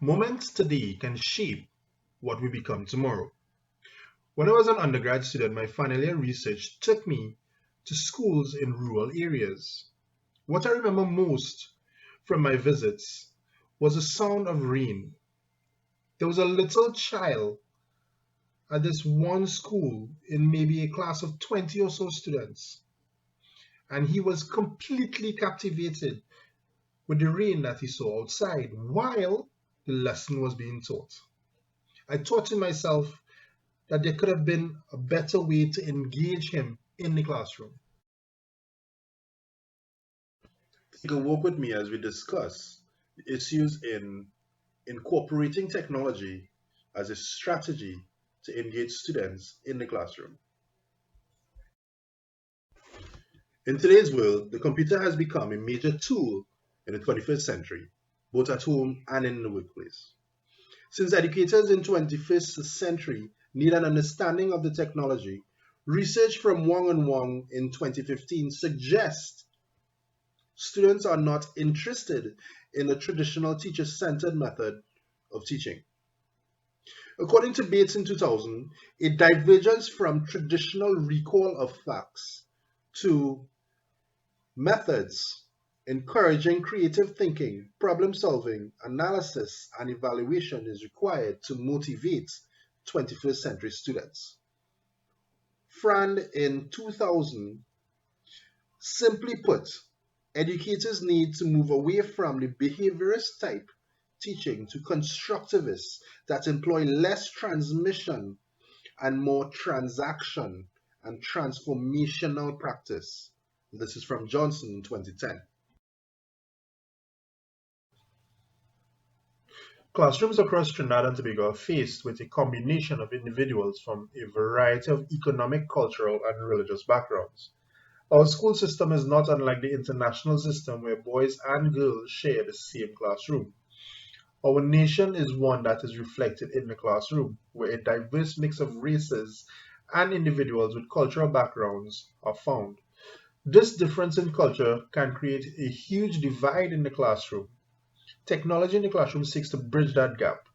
Moments today can shape what we become tomorrow. When I was an undergrad student, my final year research took me to schools in rural areas. What I remember most from my visits was the sound of rain. There was a little child at this one school in maybe a class of 20 or so students, and he was completely captivated with the rain that he saw outside while the lesson was being taught. I thought to myself that there could have been a better way to engage him in the classroom. You can work with me as we discuss the issues in incorporating technology as a strategy to engage students in the classroom. In today's world, the computer has become a major tool in the 21st century, both at home and in the workplace. Since educators in the 21st century need an understanding of the technology, research from Wong and Wong in 2015 suggests students are not interested in the traditional teacher-centered method of teaching. According to Bates in 2000, a divergence from traditional recall of facts to methods encouraging creative thinking, problem solving, analysis, and evaluation is required to motivate 21st century students. Frand in 2000, simply put, educators need to move away from the behaviorist type teaching to constructivists that employ less transmission and more transaction and transformational practice. This is from Johnson in 2010. Classrooms across Trinidad and Tobago are faced with a combination of individuals from a variety of economic, cultural, and religious backgrounds. Our school system is not unlike the international system where boys and girls share the same classroom. Our nation is one that is reflected in the classroom, where a diverse mix of races and individuals with cultural backgrounds are found. This difference in culture can create a huge divide in the classroom. Technology in the classroom seeks to bridge that gap.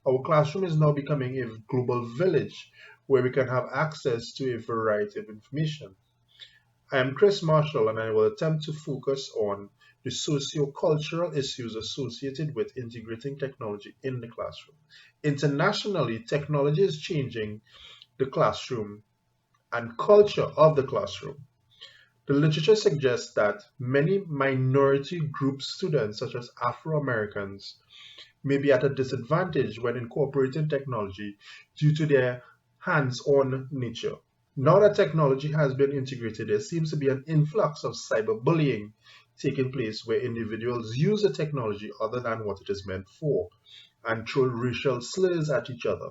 Our classroom is now becoming a global village where we can have access to a variety of information. I am Chris Marshall, and I will attempt to focus on the socio-cultural issues associated with integrating technology in the classroom. Internationally, technology is changing the classroom and culture of the classroom. The literature suggests that many minority group students, such as Afro-Americans, may be at a disadvantage when incorporating technology due to their hands-on nature. Now that technology has been integrated, there seems to be an influx of cyberbullying taking place where individuals use the technology other than what it is meant for and throw racial slurs at each other.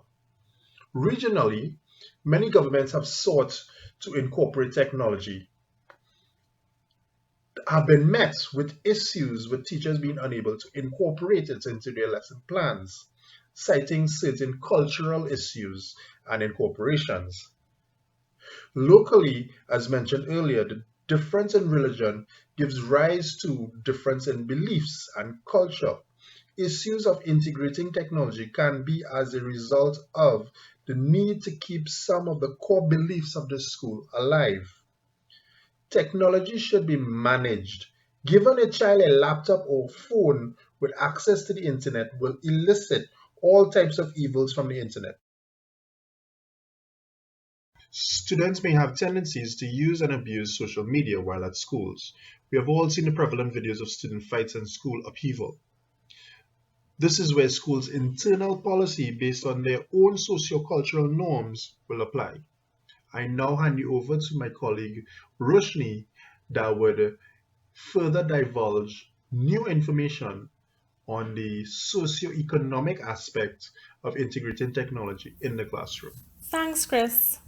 Regionally, many governments have sought to incorporate technology, have been met with issues with teachers being unable to incorporate it into their lesson plans, citing certain cultural issues and incorporations. Locally, as mentioned earlier, the difference in religion gives rise to difference in beliefs and culture. Issues of integrating technology can be as a result of the need to keep some of the core beliefs of the school alive. Technology should be managed. Giving a child a laptop or phone with access to the internet will elicit all types of evils from the internet. Students may have tendencies to use and abuse social media while at schools. We have all seen the prevalent videos of student fights and school upheaval. This is where schools' internal policy based on their own socio-cultural norms will apply. I now hand you over to my colleague Roshni that would further divulge new information on the socio-economic aspect of integrating technology in the classroom. Thanks, Chris.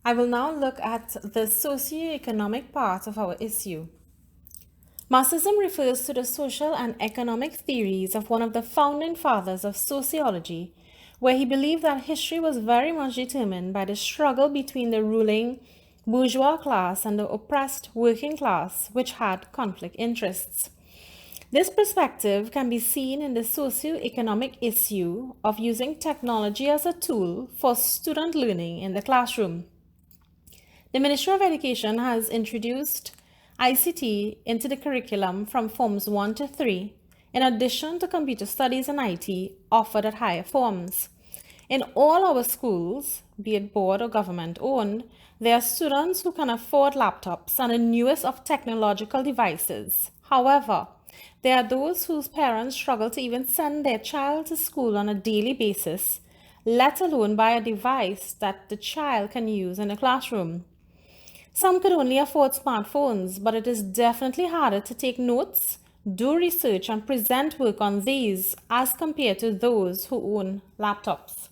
I will now look at the socio-economic part of our issue. Marxism refers to the social and economic theories of one of the founding fathers of sociology, where he believed that history was very much determined by the struggle between the ruling bourgeois class and the oppressed working class, which had conflict interests. This perspective can be seen in the socio-economic issue of using technology as a tool for student learning in the classroom. The Ministry of Education has introduced ICT into the curriculum from Forms 1 to 3, in addition to computer studies and IT offered at higher forms. In all our schools, be it board or government owned, there are students who can afford laptops and the newest of technological devices. However, there are those whose parents struggle to even send their child to school on a daily basis, let alone buy a device that the child can use in the classroom. Some could only afford smartphones, but it is definitely harder to take notes, do research, and present work on these as compared to those who own laptops.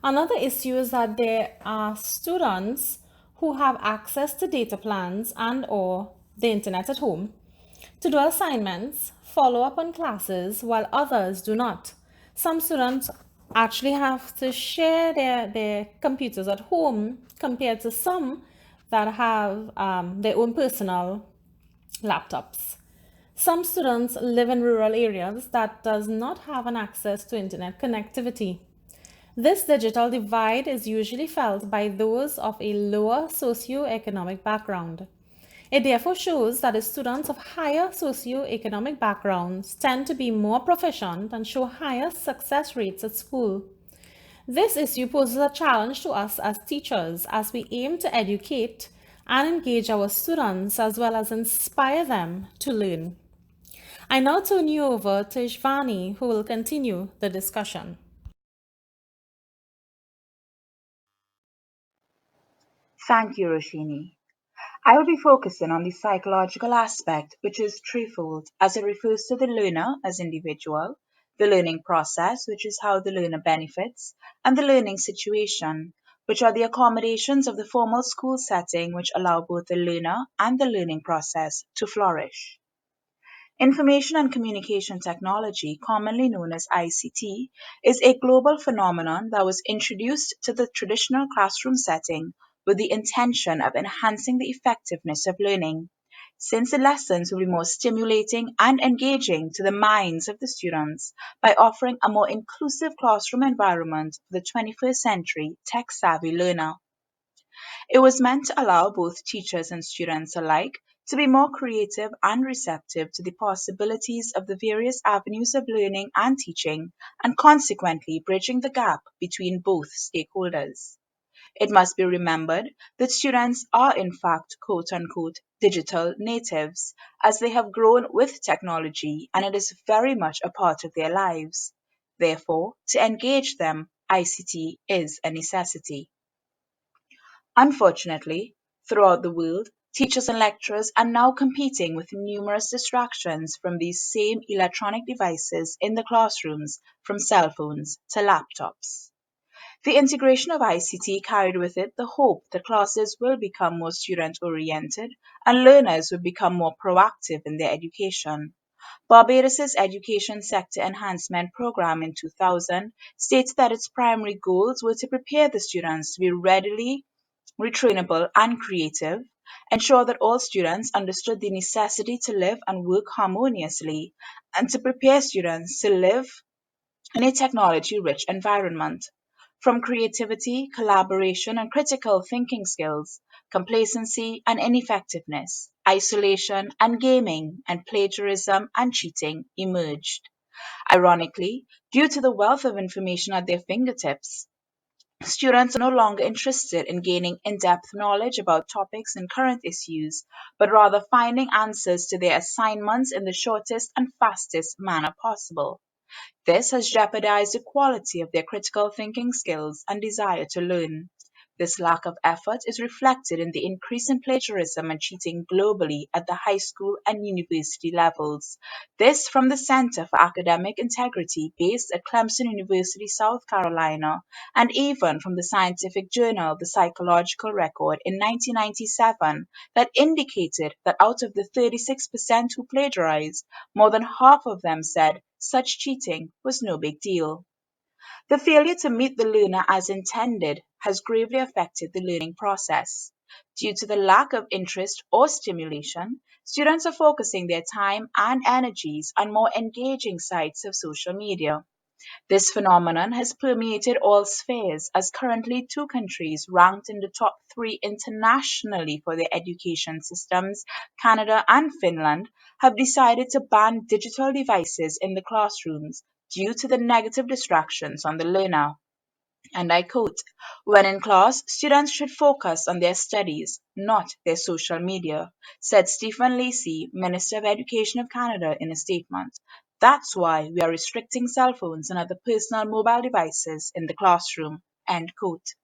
Another issue is that there are students who have access to data plans and or the internet at home to do assignments, follow up on classes, while others do not. Some students actually have to share their computers at home compared to some that have their own personal laptops. Some students live in rural areas that does not have an access to internet connectivity. This digital divide is usually felt by those of a lower socio-economic background. It therefore shows that the students of higher socio-economic backgrounds tend to be more proficient and show higher success rates at school. This issue poses a challenge to us as teachers as we aim to educate and engage our students as well as inspire them to learn. I now turn you over to Ishvani, who will continue the discussion. Thank you, Roshini. I will be focusing on the psychological aspect, which is threefold, as it refers to the learner as individual, the learning process, which is how the learner benefits, and the learning situation, which are the accommodations of the formal school setting which allow both the learner and the learning process to flourish. Information and communication technology, commonly known as ICT, is a global phenomenon that was introduced to the traditional classroom setting with the intention of enhancing the effectiveness of learning, since the lessons will be more stimulating and engaging to the minds of the students by offering a more inclusive classroom environment for the 21st century tech savvy learner. It was meant to allow both teachers and students alike to be more creative and receptive to the possibilities of the various avenues of learning and teaching, and consequently bridging the gap between both stakeholders. It must be remembered that students are in fact quote unquote digital natives, as they have grown with technology and it is very much a part of their lives. Therefore, to engage them, ICT is a necessity. Unfortunately, throughout the world, teachers and lecturers are now competing with numerous distractions from these same electronic devices in the classrooms, from cell phones to laptops. The integration of ICT carried with it the hope that classes will become more student oriented and learners will become more proactive in their education. Barbados's Education Sector Enhancement Program in 2000 states that its primary goals were to prepare the students to be readily retrainable, and creative, ensure that all students understood the necessity to live and work harmoniously, and to prepare students to live in a technology rich environment. From creativity, collaboration, and critical thinking skills, complacency and ineffectiveness, isolation and gaming, and plagiarism and cheating emerged. Ironically, due to the wealth of information at their fingertips, students are no longer interested in gaining in depth knowledge about topics and current issues, but rather finding answers to their assignments in the shortest and fastest manner possible. This has jeopardized the quality of their critical thinking skills and desire to learn. This lack of effort is reflected in the increase in plagiarism and cheating globally at the high school and university levels. This from the Center for Academic Integrity based at Clemson University, South Carolina, and even from the scientific journal The Psychological Record in 1997 that indicated that out of the 36% who plagiarized, more than half of them said such cheating was no big deal. The failure to meet the learner as intended has gravely affected the learning process. Due to the lack of interest or stimulation, students are focusing their time and energies on more engaging sites of social media. This phenomenon has permeated all spheres, as currently two countries ranked in the top three internationally for their education systems, Canada and Finland, have decided to ban digital devices in the classrooms due to the negative distractions on the learner. And I quote, "When in class, students should focus on their studies, not their social media," said Stephen Lacey, Minister of Education of Canada, in a statement. "That's why we are restricting cell phones and other personal mobile devices in the classroom." End quote.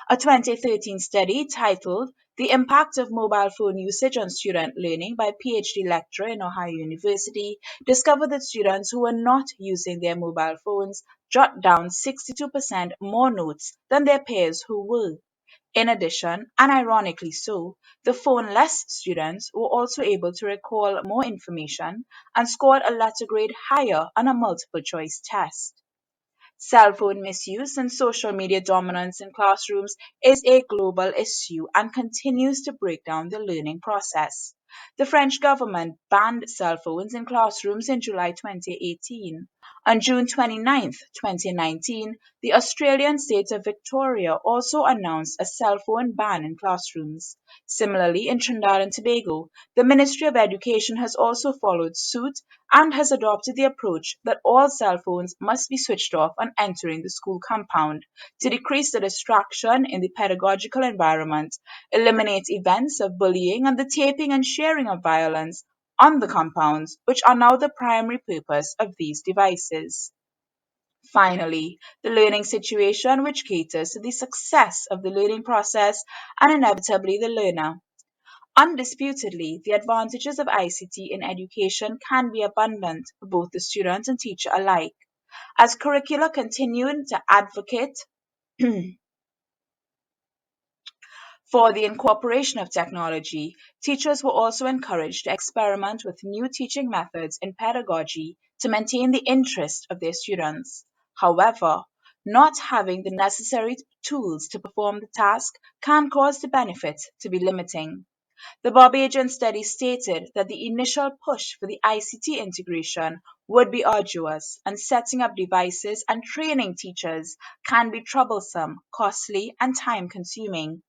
A 2013 study titled "The Impact of Mobile Phone Usage on Student Learning" by a PhD lecturer in Ohio University discovered that students who were not using their mobile phones jot down 62% more notes than their peers who were. In addition, and ironically so, the phone-less students were also able to recall more information and scored a letter grade higher on a multiple choice test. Cell phone misuse and social media dominance in classrooms is a global issue and continues to break down the learning process. The French government banned cell phones in classrooms in July 2018. On June 29, 2019, the Australian state of Victoria also announced a cell phone ban in classrooms. Similarly, in Trinidad and Tobago, the Ministry of Education has also followed suit and has adopted the approach that all cell phones must be switched off on entering the school compound to decrease the distraction in the pedagogical environment, eliminate events of bullying, and the taping and sharing of violence on the compounds, which are now the primary purpose of these devices. Finally, the learning situation, which caters to the success of the learning process and inevitably the learner. Undisputedly, the advantages of ICT in education can be abundant for both the student and teacher alike. As curricula continue to advocate for the incorporation of technology, teachers were also encouraged to experiment with new teaching methods in pedagogy to maintain the interest of their students. However, not having the necessary tools to perform the task can cause the benefits to be limiting. The Barbadian study stated that the initial push for the ICT integration would be arduous, and setting up devices and training teachers can be troublesome, costly, and time consuming.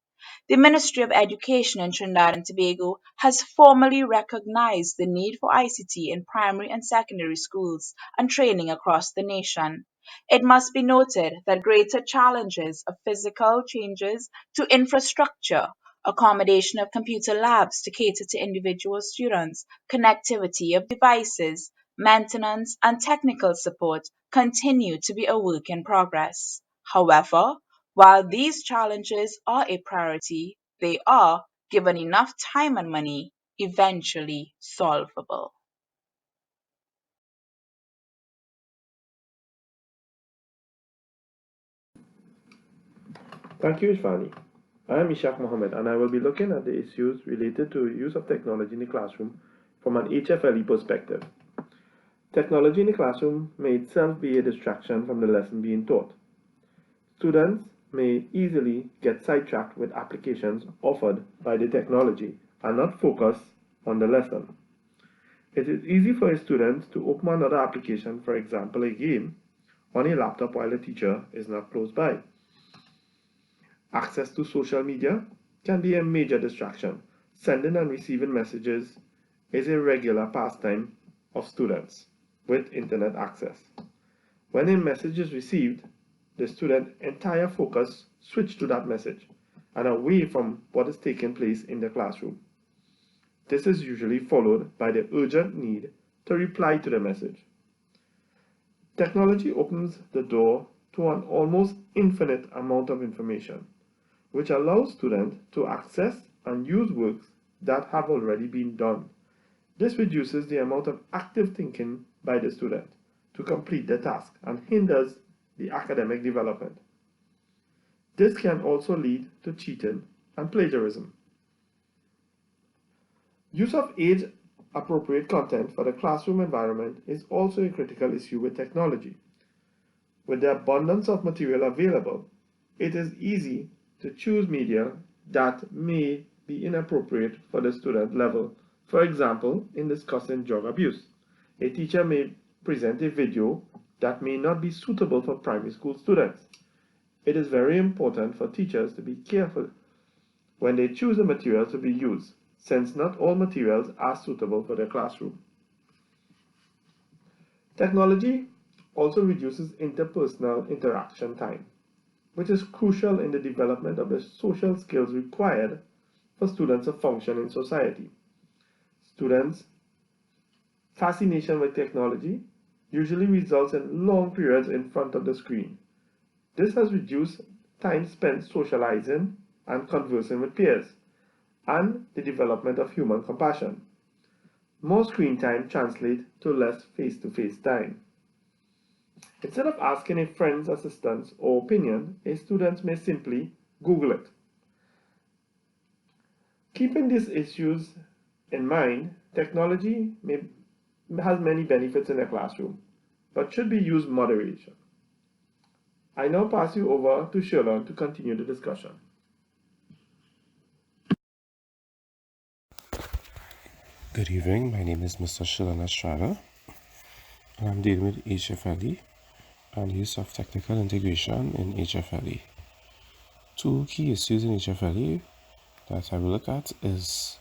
The Ministry of Education in Trinidad and Tobago has formally recognized the need for ICT in primary and secondary schools and training across the nation. It must be noted that greater challenges of physical changes to infrastructure, accommodation of computer labs to cater to individual students, connectivity of devices, maintenance, and technical support continue to be a work in progress. However, while these challenges are a priority, they are, given enough time and money, eventually solvable. Thank you, Ishvani. I am Ishaq Mohammed, and I will be looking at the issues related to use of technology in the classroom from an HFLE perspective. Technology in the classroom may itself be a distraction from the lesson being taught. Students may easily get sidetracked with applications offered by the technology and not focus on the lesson. It is easy for a student to open another application, for example a game, on a laptop while the teacher is not close by. Access to social media can be a major distraction. Sending and receiving messages is a regular pastime of students with internet access. When a message is received, the student's entire focus switches to that message and away from what is taking place in the classroom. This is usually followed by the urgent need to reply to the message. Technology opens the door to an almost infinite amount of information, which allows students to access and use works that have already been done. This reduces the amount of active thinking by the student to complete the task and hinders the academic development. This can also lead to cheating and plagiarism. Use of age-appropriate content for the classroom environment is also a critical issue with technology. With the abundance of material available, it is easy to choose media that may be inappropriate for the student level. For example, in discussing drug abuse, a teacher may present a video that may not be suitable for primary school students. It is very important for teachers to be careful when they choose the material to be used, since not all materials are suitable for their classroom. Technology also reduces interpersonal interaction time, which is crucial in the development of the social skills required for students to function in society. Students' fascination with technology usually results in long periods in front of the screen. This has reduced time spent socializing and conversing with peers, and the development of human compassion. More screen time translates to less face-to-face time. Instead of asking a friend's assistance or opinion, a student may simply Google it. Keeping these issues in mind, technology has many benefits in a classroom, but should be used with moderation. I now pass you over to Shirlan to continue the discussion. Good evening, my name is Mr. Shirlan Estrada, and I'm dealing with HFLE and use of technical integration in HFLE. Two key issues in HFLE that I will look at is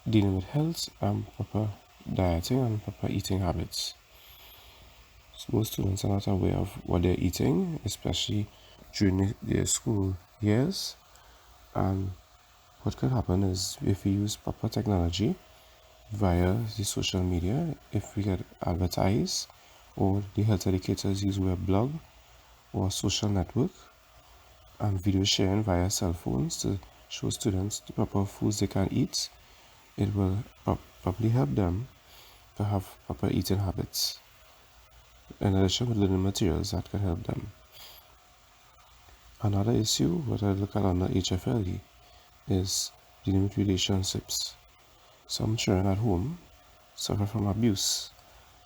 dealing with health and proper dieting and proper eating habits. So most students are not aware of what they're eating, especially during their school years, and what could happen is if we use proper technology via the social media, if we get advertised or the health educators use a blog or social network and video sharing via cell phones to show students the proper foods they can eat, it will probably help them to have proper eating habits, in addition with learning materials that can help them. Another issue what I look at under HFLE is dealing with relationships. Some children at home suffer from abuse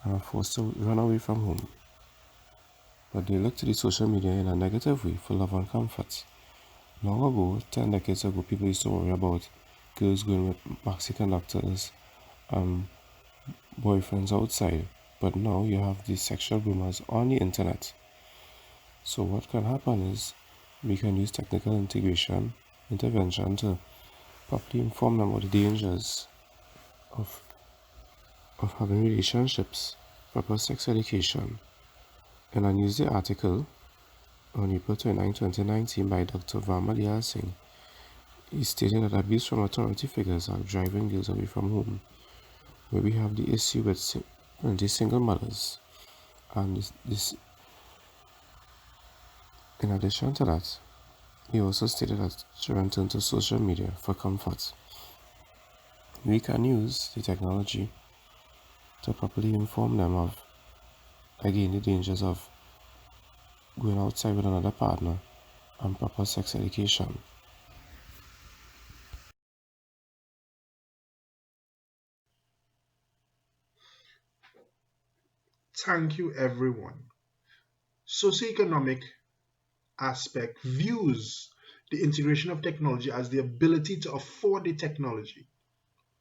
and are forced to run away from home, but they look to the social media in a negative way for love and comfort. Long ago, 10 decades ago, people used to worry about girls going with maxi conductors, boyfriends outside, but now you have these sexual rumors on the internet. So what can happen is we can use technical intervention to properly inform them about the dangers of having relationships, proper sex education. And I used the article on April 29, 2019 by Dr. Varmalia Singh. He stated that abuse from authority figures are driving girls away from home, where we have the issue with single mothers. And this, in addition to that, he also stated that children turn to social media for comfort. We can use the technology to properly inform them of, again, the dangers of going outside with another partner and proper sex education. Thank you, everyone. Socioeconomic aspect views the integration of technology as the ability to afford the technology,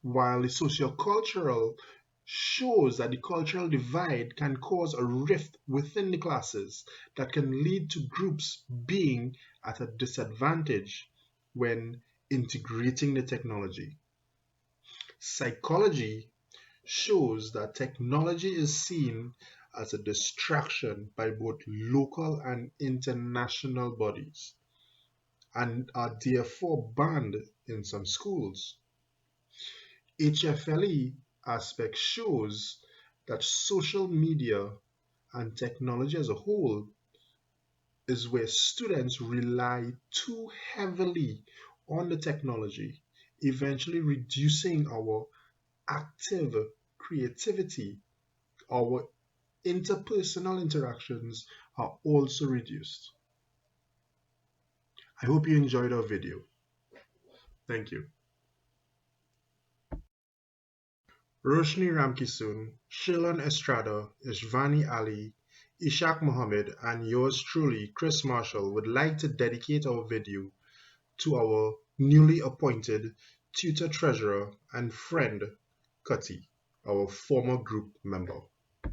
while the sociocultural shows that the cultural divide can cause a rift within the classes that can lead to groups being at a disadvantage when integrating the technology. Psychology shows that technology is seen as a distraction by both local and international bodies and are therefore banned in some schools. HFLE aspect shows that social media and technology as a whole is where students rely too heavily on the technology, eventually reducing our active creativity. Our interpersonal interactions are also reduced. I hope you enjoyed our video. Thank you. Roshni Ramkissoon, Shirlan Estrada, Ishvani Ali, Ishaq Mohammed, and yours truly, Chris Marshall, would like to dedicate our video to our newly appointed tutor treasurer and friend, Kati, our former group member.